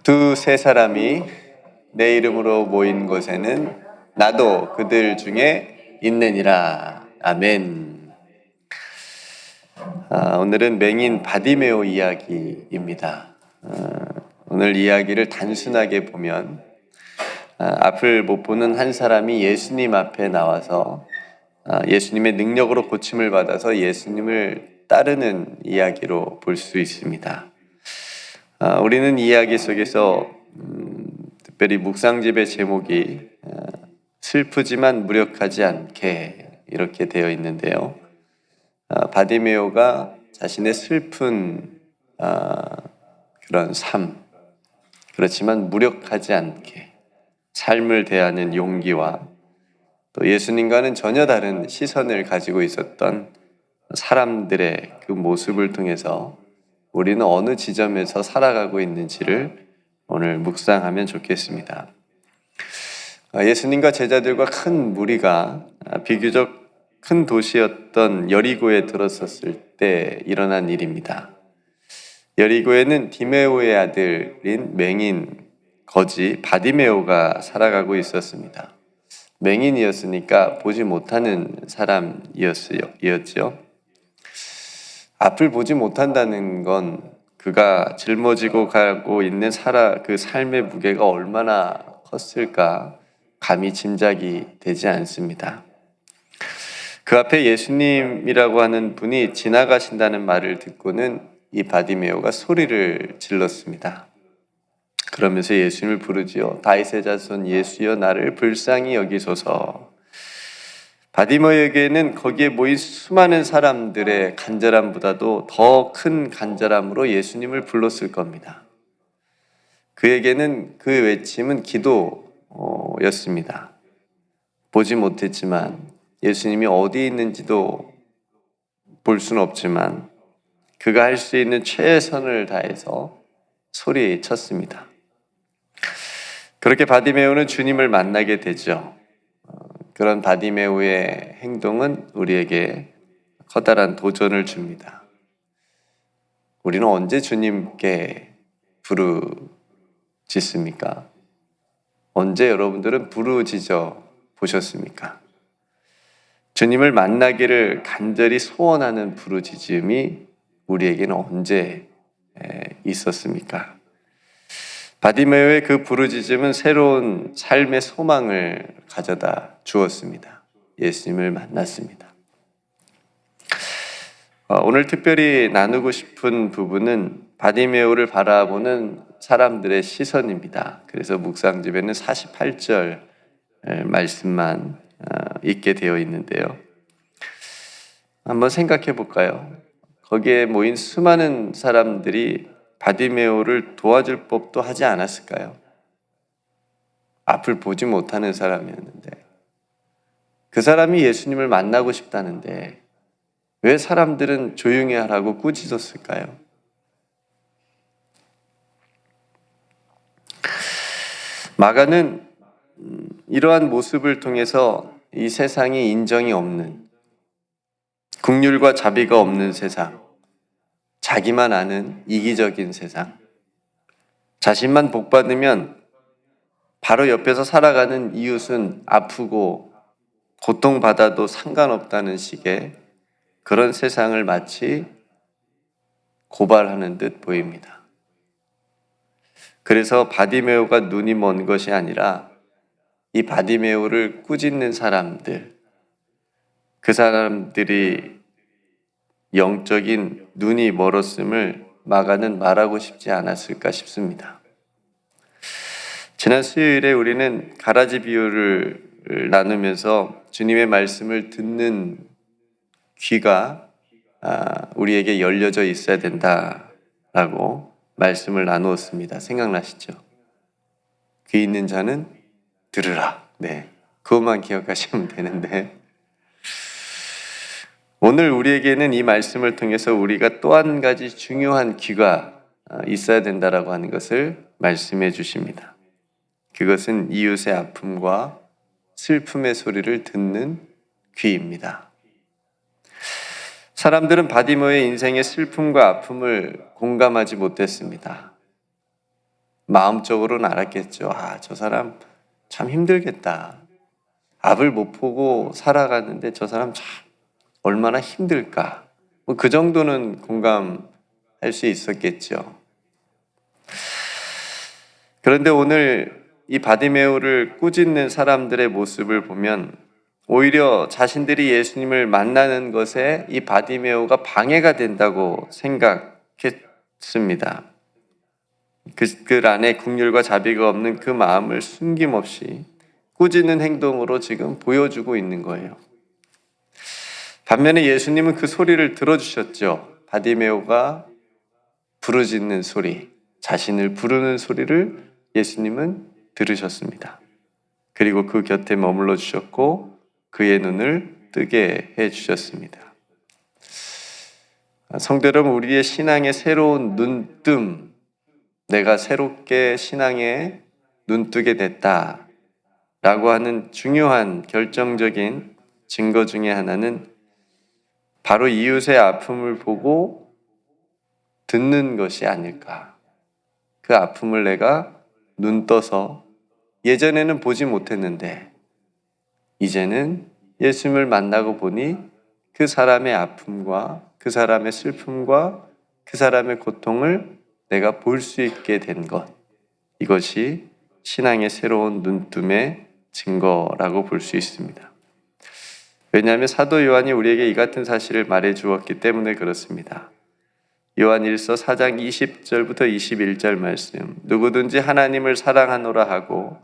두세 사람이 내 이름으로 모인 곳에는 나도 그들 중에 있느니라. 아멘. 오늘은 맹인 바디메오 이야기입니다. 오늘 이야기를 단순하게 보면 앞을 못 보는 한 사람이 예수님 앞에 나와서 예수님의 능력으로 고침을 받아서 예수님을 따르는 이야기로 볼 수 있습니다. 우리는 이야기 속에서 특별히 묵상집의 제목이 슬프지만 무력하지 않게 이렇게 되어 있는데요. 바디메오가 자신의 슬픈 그런 삶, 그렇지만 무력하지 않게 삶을 대하는 용기와 또 예수님과는 전혀 다른 시선을 가지고 있었던 사람들의 그 모습을 통해서 우리는 어느 지점에서 살아가고 있는지를 오늘 묵상하면 좋겠습니다. 예수님과 제자들과 큰 무리가 비교적 큰 도시였던 여리고에 들어섰을 때 일어난 일입니다. 여리고에는 디메오의 아들인 맹인 거지 바디메오가 살아가고 있었습니다. 맹인이었으니까 보지 못하는 사람이었죠. 앞을 보지 못한다는 건 그가 짊어지고 가고 있는 그 삶의 무게가 얼마나 컸을까 감히 짐작이 되지 않습니다. 그 앞에 예수님이라고 하는 분이 지나가신다는 말을 듣고는 이 바디메오가 소리를 질렀습니다. 그러면서 예수님을 부르지요. 다윗의 자손 예수여 나를 불쌍히 여기소서. 바디메오에게는 거기에 모인 수많은 사람들의 간절함보다도 더 큰 간절함으로 예수님을 불렀을 겁니다. 그에게는 그 외침은 기도였습니다. 보지 못했지만 예수님이 어디 있는지도 볼 수는 없지만 그가 할 수 있는 최선을 다해서 소리쳤습니다. 그렇게 바디메오는 주님을 만나게 되죠. 그런 바디메오의 행동은 우리에게 커다란 도전을 줍니다. 우리는 언제 주님께 부르짖습니까? 언제 여러분들은 부르짖어 보셨습니까? 주님을 만나기를 간절히 소원하는 부르짖음이 우리에게는 언제 있었습니까? 바디메오의 그 부르짖음은 새로운 삶의 소망을 가져다 주었습니다. 예수님을 만났습니다. 오늘 특별히 나누고 싶은 부분은 바디메오를 바라보는 사람들의 시선입니다. 그래서 묵상집에는 48절 말씀만 있게 되어 있는데요. 한번 생각해 볼까요? 거기에 모인 수많은 사람들이 바디메오를 도와줄 법도 하지 않았을까요? 앞을 보지 못하는 사람이었는데 그 사람이 예수님을 만나고 싶다는데 왜 사람들은 조용히 하라고 꾸짖었을까요? 마가는 이러한 모습을 통해서 이 세상이 인정이 없는 긍휼과 자비가 없는 세상, 자기만 아는 이기적인 세상, 자신만 복받으면 바로 옆에서 살아가는 이웃은 아프고 고통받아도 상관없다는 식의 그런 세상을 마치 고발하는 듯 보입니다. 그래서 바디메오가 눈이 먼 것이 아니라 이 바디메오를 꾸짖는 사람들, 그 사람들이 영적인 눈이 멀었음을 마가는 말하고 싶지 않았을까 싶습니다. 지난 수요일에 우리는 가라지 비유를 나누면서 주님의 말씀을 듣는 귀가 우리에게 열려져 있어야 된다라고 말씀을 나누었습니다. 생각나시죠? 귀 있는 자는 들으라. 네, 그것만 기억하시면 되는데 오늘 우리에게는 이 말씀을 통해서 우리가 또 한 가지 중요한 귀가 있어야 된다라고 하는 것을 말씀해 주십니다. 그것은 이웃의 아픔과 슬픔의 소리를 듣는 귀입니다. 사람들은 바디메오의 인생의 슬픔과 아픔을 공감하지 못했습니다. 마음적으로는 알았겠죠. 아, 저 사람 참 힘들겠다. 앞을 못 보고 살아가는데 저 사람 참 얼마나 힘들까. 뭐 그 정도는 공감할 수 있었겠죠. 그런데 오늘 이 바디메오를 꾸짖는 사람들의 모습을 보면 오히려 자신들이 예수님을 만나는 것에 이 바디메오가 방해가 된다고 생각했습니다. 그 안에 긍휼과 자비가 없는 그 마음을 숨김없이 꾸짖는 행동으로 지금 보여주고 있는 거예요. 반면에 예수님은 그 소리를 들어주셨죠. 바디메오가 부르짖는 소리, 자신을 부르는 소리를 예수님은 들으셨습니다. 그리고 그 곁에 머물러 주셨고 그의 눈을 뜨게 해 주셨습니다. 성도 여러분, 우리의 신앙의 새로운 눈뜸, 내가 새롭게 신앙에 눈뜨게 됐다 라고 하는 중요한 결정적인 증거 중에 하나는 바로 이웃의 아픔을 보고 듣는 것이 아닐까. 그 아픔을 내가 눈 떠서 예전에는 보지 못했는데 이제는 예수님을 만나고 보니 그 사람의 아픔과 그 사람의 슬픔과 그 사람의 고통을 내가 볼 수 있게 된 것. 이것이 신앙의 새로운 눈뜸의 증거라고 볼 수 있습니다. 왜냐하면 사도 요한이 우리에게 이 같은 사실을 말해 주었기 때문에 그렇습니다. 요한 1서 4장 20절부터 21절 말씀. 누구든지 하나님을 사랑하노라 하고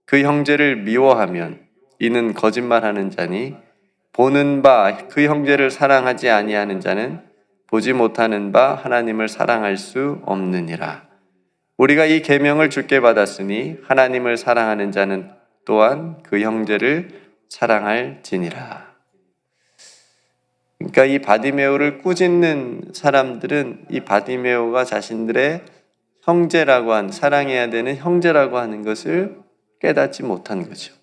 그 형제를 미워하면 이는 거짓말하는 자니 보는 바 그 형제를 사랑하지 아니하는 자는 보지 못하는 바 하나님을 사랑할 수 없느니라. 우리가 이 계명을 주께 받았으니 하나님을 사랑하는 자는 또한 그 형제를 사랑할지니라. 그러니까 이 바디메오를 꾸짖는 사람들은 이 바디메오가 자신들의 형제라고 한, 사랑해야 되는 형제라고 하는 것을 깨닫지 못한 거죠.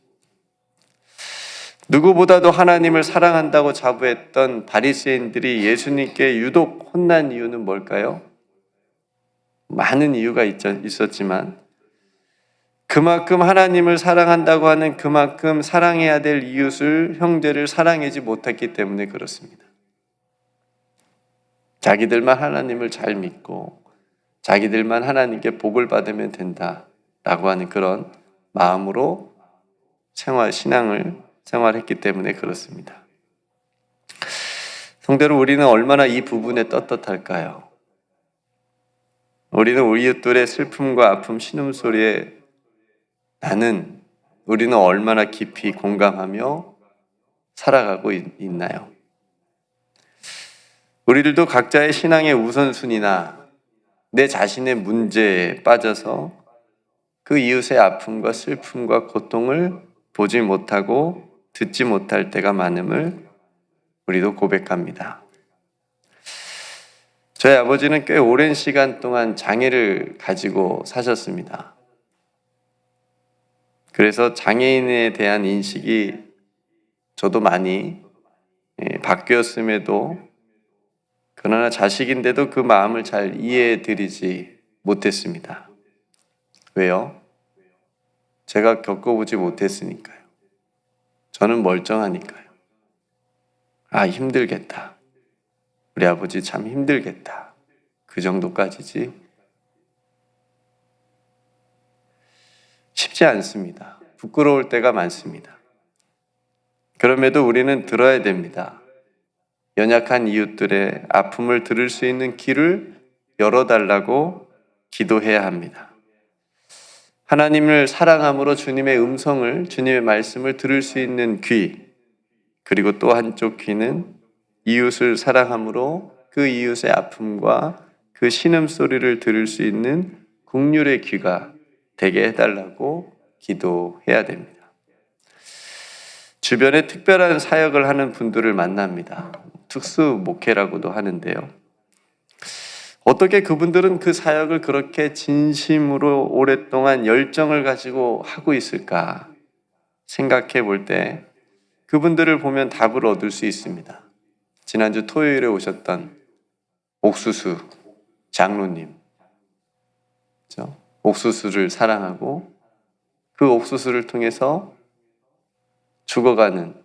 누구보다도 하나님을 사랑한다고 자부했던 바리새인들이 예수님께 유독 혼난 이유는 뭘까요? 많은 이유가 있었지만 그만큼 하나님을 사랑한다고 하는 그만큼 사랑해야 될 이웃을, 형제를 사랑하지 못했기 때문에 그렇습니다. 자기들만 하나님을 잘 믿고 자기들만 하나님께 복을 받으면 된다라고 하는 그런 마음으로 신앙을 생활했기 때문에 그렇습니다. 성대로 우리는 얼마나 이 부분에 떳떳할까요? 우리는 우리 이웃들의 슬픔과 아픔, 신음소리에 우리는 얼마나 깊이 공감하며 살아가고 있나요? 우리들도 각자의 신앙의 우선순위나 내 자신의 문제에 빠져서 그 이웃의 아픔과 슬픔과 고통을 보지 못하고 듣지 못할 때가 많음을 우리도 고백합니다. 저희 아버지는 꽤 오랜 시간 동안 장애를 가지고 사셨습니다. 그래서 장애인에 대한 인식이 저도 많이 바뀌었음에도 그러나 자식인데도 그 마음을 잘 이해해드리지 못했습니다. 왜요? 제가 겪어보지 못했으니까요. 저는 멀쩡하니까요. 아, 힘들겠다. 우리 아버지 참 힘들겠다. 그 정도까지지. 쉽지 않습니다. 부끄러울 때가 많습니다. 그럼에도 우리는 들어야 됩니다. 연약한 이웃들의 아픔을 들을 수 있는 길을 열어달라고 기도해야 합니다. 하나님을 사랑함으로 주님의 음성을, 주님의 말씀을 들을 수 있는 귀, 그리고 또 한쪽 귀는 이웃을 사랑함으로 그 이웃의 아픔과 그 신음소리를 들을 수 있는 긍휼의 귀가 되게 해달라고 기도해야 됩니다. 주변에 특별한 사역을 하는 분들을 만납니다. 특수 목회라고도 하는데요. 어떻게 그분들은 그 사역을 그렇게 진심으로 오랫동안 열정을 가지고 하고 있을까 생각해 볼 때 그분들을 보면 답을 얻을 수 있습니다. 지난주 토요일에 오셨던 옥수수 장로님, 그렇죠? 옥수수를 사랑하고 그 옥수수를 통해서 죽어가는,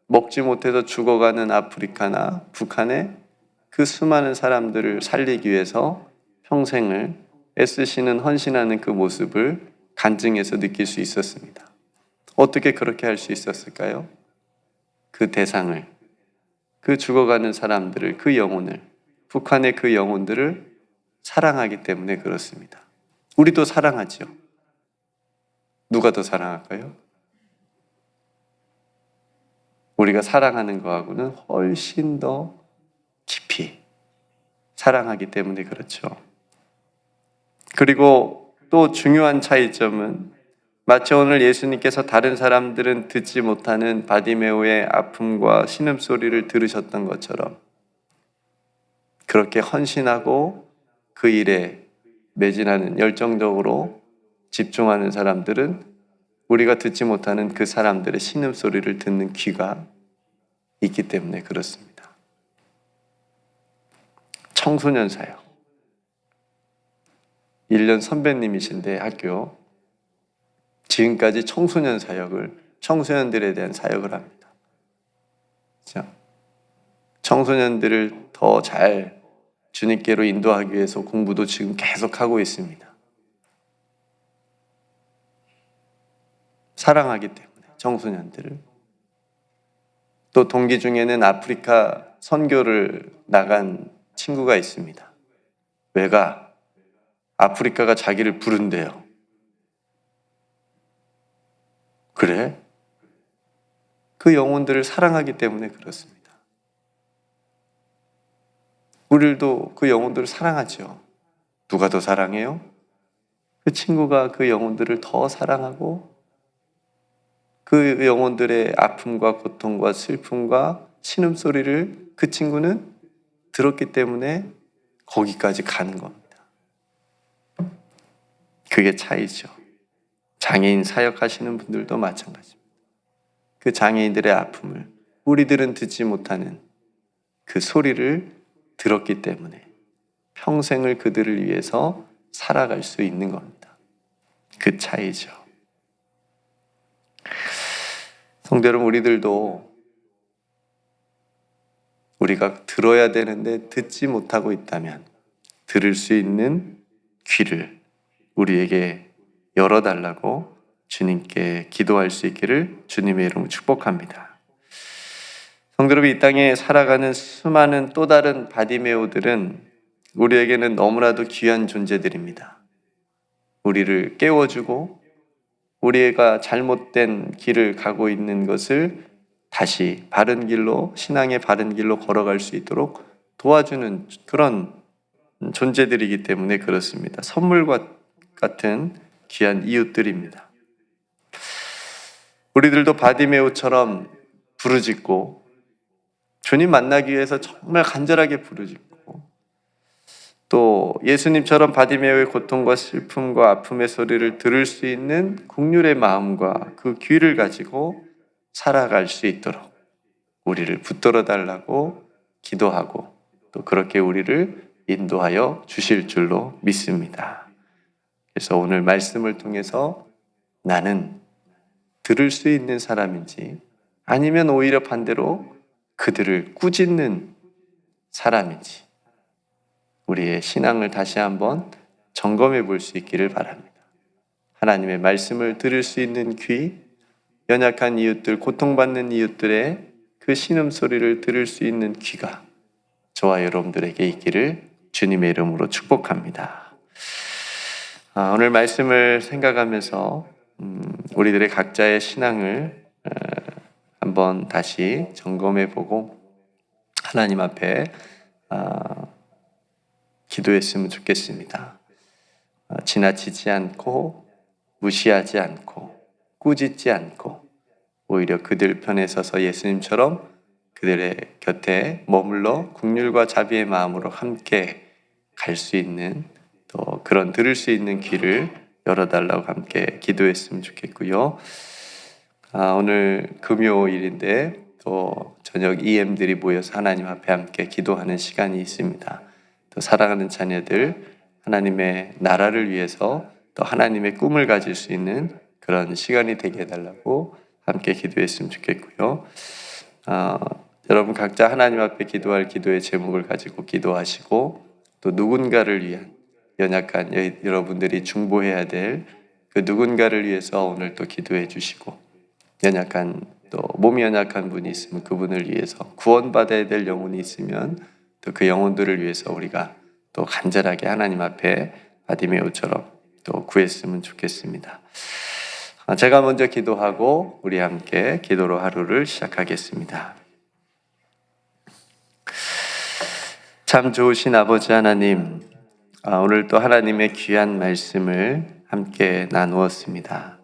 먹지 못해서 죽어가는 아프리카나 북한의 그 수많은 사람들을 살리기 위해서 평생을 애쓰시는 헌신하는 그 모습을 간증해서 느낄 수 있었습니다. 어떻게 그렇게 할 수 있었을까요? 그 대상을, 그 죽어가는 사람들을, 그 영혼을, 북한의 그 영혼들을 사랑하기 때문에 그렇습니다. 우리도 사랑하죠. 누가 더 사랑할까요? 우리가 사랑하는 거하고는 훨씬 더 깊이 사랑하기 때문에 그렇죠. 그리고 또 중요한 차이점은 마치 오늘 예수님께서 다른 사람들은 듣지 못하는 바디메오의 아픔과 신음소리를 들으셨던 것처럼 그렇게 헌신하고 그 일에 매진하는, 열정적으로 집중하는 사람들은 우리가 듣지 못하는 그 사람들의 신음소리를 듣는 귀가 있기 때문에 그렇습니다. 청소년 사역. 1년 선배님이신데 학교 지금까지 청소년 사역을, 청소년들에 대한 사역을 합니다. 그렇죠? 청소년들을 더 잘 주님께로 인도하기 위해서 공부도 지금 계속하고 있습니다. 사랑하기 때문에 청소년들을. 또 동기 중에는 아프리카 선교를 나간 친구가 있습니다. 왜가? 아프리카가 자기를 부른대요. 그래? 그 영혼들을 사랑하기 때문에 그렇습니다. 우리도 그 영혼들을 사랑하죠. 누가 더 사랑해요? 그 친구가 그 영혼들을 더 사랑하고 그 영혼들의 아픔과 고통과 슬픔과 신음소리를 그 친구는 들었기 때문에 거기까지 가는 겁니다. 그게 차이죠. 장애인 사역하시는 분들도 마찬가지입니다. 그 장애인들의 아픔을 우리들은 듣지 못하는 그 소리를 들었기 때문에 평생을 그들을 위해서 살아갈 수 있는 겁니다. 그 차이죠. 성도 여러분, 우리들도 우리가 들어야 되는데 듣지 못하고 있다면 들을 수 있는 귀를 우리에게 열어달라고 주님께 기도할 수 있기를 주님의 이름으로 축복합니다. 성도 여러분, 이 땅에 살아가는 수많은 또 다른 바디메오들은 우리에게는 너무나도 귀한 존재들입니다. 우리를 깨워주고 우리가 잘못된 길을 가고 있는 것을 다시 바른 길로, 신앙의 바른 길로 걸어갈 수 있도록 도와주는 그런 존재들이기 때문에 그렇습니다. 선물과 같은 귀한 이웃들입니다. 우리들도 바디메오처럼 부르짖고 주님 만나기 위해서 정말 간절하게 부르짖고 또 예수님처럼 바디메오의 고통과 슬픔과 아픔의 소리를 들을 수 있는 국률의 마음과 그 귀를 가지고 살아갈 수 있도록 우리를 붙들어 달라고 기도하고 또 그렇게 우리를 인도하여 주실 줄로 믿습니다. 그래서 오늘 말씀을 통해서 나는 들을 수 있는 사람인지 아니면 오히려 반대로 그들을 꾸짖는 사람인지 우리의 신앙을 다시 한번 점검해 볼 수 있기를 바랍니다. 하나님의 말씀을 들을 수 있는 귀, 연약한 이웃들, 고통받는 이웃들의 그 신음소리를 들을 수 있는 귀가 저와 여러분들에게 있기를 주님의 이름으로 축복합니다. 오늘 말씀을 생각하면서 우리들의 각자의 신앙을 한번 다시 점검해 보고 하나님 앞에 기도했으면 좋겠습니다. 지나치지 않고 무시하지 않고 꾸짖지 않고 오히려 그들 편에 서서 예수님처럼 그들의 곁에 머물러 긍휼과 자비의 마음으로 함께 갈 수 있는 또 그런 들을 수 있는 귀를 열어달라고 함께 기도했으면 좋겠고요. 오늘 금요일인데 또 저녁 EM들이 모여서 하나님 앞에 함께 기도하는 시간이 있습니다. 또 사랑하는 자녀들 하나님의 나라를 위해서 또 하나님의 꿈을 가질 수 있는 그런 시간이 되게 해달라고 함께 기도했으면 좋겠고요. 여러분 각자 하나님 앞에 기도할 기도의 제목을 가지고 기도하시고 또 누군가를 위한 연약한 여러분들이 중보해야 될 그 누군가를 위해서 오늘 또 기도해 주시고 연약한 또 몸이 연약한 분이 있으면 그분을 위해서 구원받아야 될 영혼이 있으면 또 그 영혼들을 위해서 우리가 또 간절하게 하나님 앞에 바디메오처럼 또 구했으면 좋겠습니다. 제가 먼저 기도하고 우리 함께 기도로 하루를 시작하겠습니다. 참 좋으신 아버지 하나님, 오늘 또 하나님의 귀한 말씀을 함께 나누었습니다.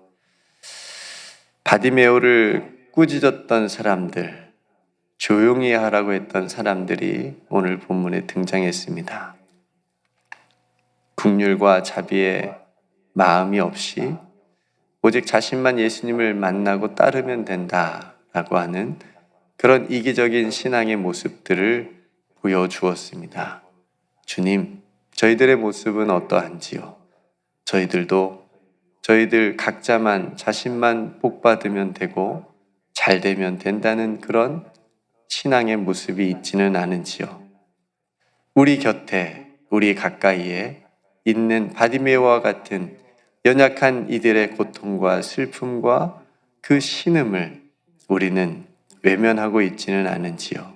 바디메오를 꾸짖었던 사람들, 조용히 하라고 했던 사람들이 오늘 본문에 등장했습니다. 긍휼과 자비의 마음이 없이 오직 자신만 예수님을 만나고 따르면 된다라고 하는 그런 이기적인 신앙의 모습들을 보여주었습니다. 주님, 저희들의 모습은 어떠한지요? 저희들 각자만 자신만 복받으면 되고 잘 되면 된다는 그런 신앙의 모습이 있지는 않은지요? 우리 곁에, 우리 가까이에 있는 바디메오와 같은 연약한 이들의 고통과 슬픔과 그 신음을 우리는 외면하고 있지는 않은지요?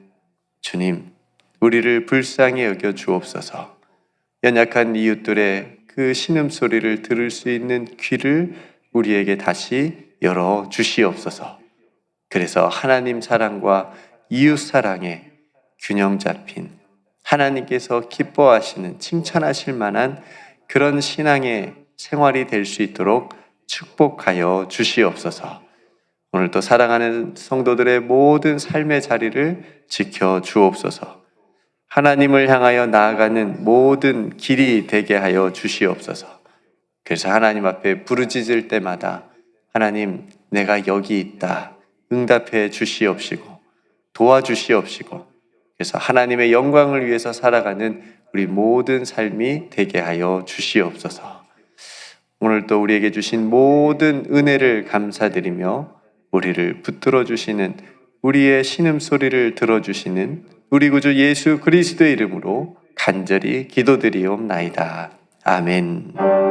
주님, 우리를 불쌍히 여겨 주옵소서. 연약한 이웃들의 그 신음소리를 들을 수 있는 귀를 우리에게 다시 열어 주시옵소서. 그래서 하나님 사랑과 이웃 사랑에 균형 잡힌 하나님께서 기뻐하시는 칭찬하실 만한 그런 신앙의 생활이 될 수 있도록 축복하여 주시옵소서. 오늘도 사랑하는 성도들의 모든 삶의 자리를 지켜 주옵소서. 하나님을 향하여 나아가는 모든 길이 되게 하여 주시옵소서. 그래서 하나님 앞에 부르짖을 때마다 하나님, 내가 여기 있다 응답해 주시옵시고 도와주시옵시고, 그래서 하나님의 영광을 위해서 살아가는 우리 모든 삶이 되게 하여 주시옵소서. 오늘 또 우리에게 주신 모든 은혜를 감사드리며 우리를 붙들어 주시는, 우리의 신음소리를 들어주시는 우리 구주 예수 그리스도의 이름으로 간절히 기도드리옵나이다. 아멘.